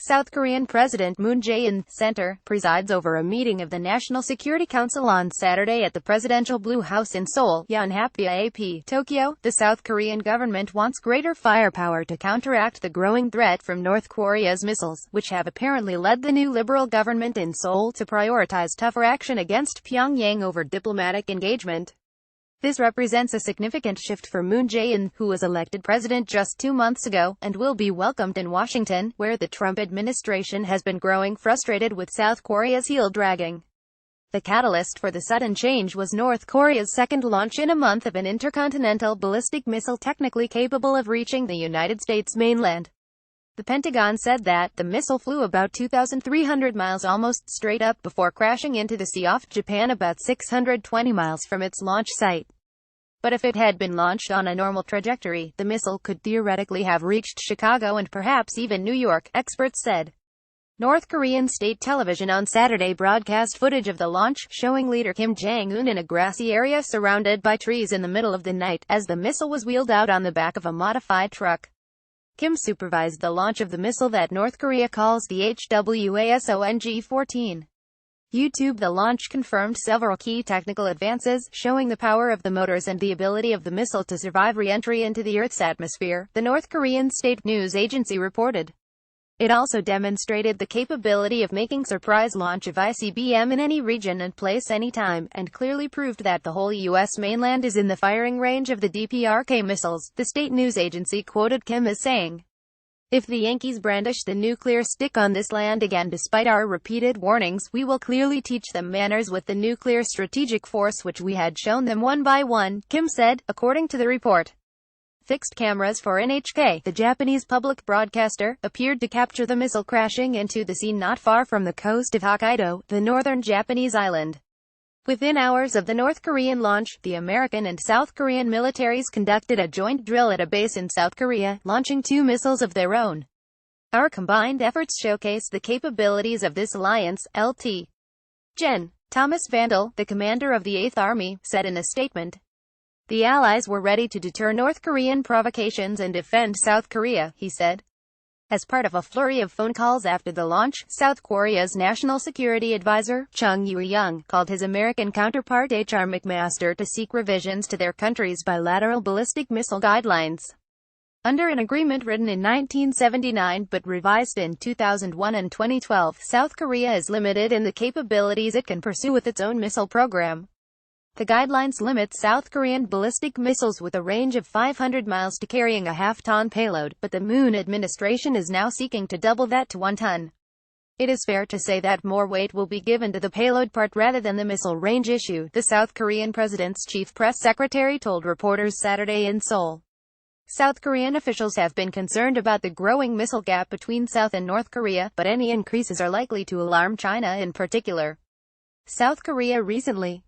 South Korean President Moon Jae-in, Center, presides over a meeting of the National Security Council on Saturday at the Presidential Blue House in Seoul, Yonhap via AP, Tokyo. The South Korean government wants greater firepower to counteract the growing threat from North Korea's missiles, which have apparently led the new liberal government in Seoul to prioritize tougher action against Pyongyang over diplomatic engagement. This represents a significant shift for Moon Jae-in, who was elected president just 2 months ago, and will be welcomed in Washington, where the Trump administration has been growing frustrated with South Korea's heel-dragging. The catalyst for the sudden change was North Korea's second launch in a month of an intercontinental ballistic missile technically capable of reaching the United States mainland. The Pentagon said that the missile flew about 2,300 miles almost straight up before crashing into the sea off Japan about 620 miles from its launch site. But if it had been launched on a normal trajectory, the missile could theoretically have reached Chicago and perhaps even New York, experts said. North Korean state television on Saturday broadcast footage of the launch, showing leader Kim Jong-un in a grassy area surrounded by trees in the middle of the night, as the missile was wheeled out on the back of a modified truck. Kim supervised the launch of the missile that North Korea calls the HWASONG-14. YouTube. The launch confirmed several key technical advances, showing the power of the motors and the ability of the missile to survive re-entry into the Earth's atmosphere, the North Korean state news agency reported. It also demonstrated the capability of making surprise launch of ICBM in any region and place anytime, and clearly proved that the whole U.S. mainland is in the firing range of the DPRK missiles, the state news agency quoted Kim as saying. If the Yankees brandish the nuclear stick on this land again despite our repeated warnings, we will clearly teach them manners with the nuclear strategic force which we had shown them one by one, Kim said, according to the report. Fixed cameras for NHK, the Japanese public broadcaster, appeared to capture the missile crashing into the sea not far from the coast of Hokkaido, the northern Japanese island. Within hours of the North Korean launch, the American and South Korean militaries conducted a joint drill at a base in South Korea, launching 2 missiles of their own. Our combined efforts showcase the capabilities of this alliance, Lt. Gen. Thomas Vandal, the commander of the 8th Army, said in a statement. The Allies were ready to deter North Korean provocations and defend South Korea, he said. As part of a flurry of phone calls after the launch, South Korea's National Security Advisor, Chung Eui-young, called his American counterpart H.R. McMaster to seek revisions to their country's bilateral ballistic missile guidelines. Under an agreement written in 1979 but revised in 2001 and 2012, South Korea is limited in the capabilities it can pursue with its own missile program. The guidelines limit South Korean ballistic missiles with a range of 500 miles to carrying a half-ton payload, but the Moon administration is now seeking to double that to 1 ton. It is fair to say that more weight will be given to the payload part rather than the missile range issue, the South Korean president's chief press secretary told reporters Saturday in Seoul. South Korean officials have been concerned about the growing missile gap between South and North Korea, but any increases are likely to alarm China in particular. South Korea recently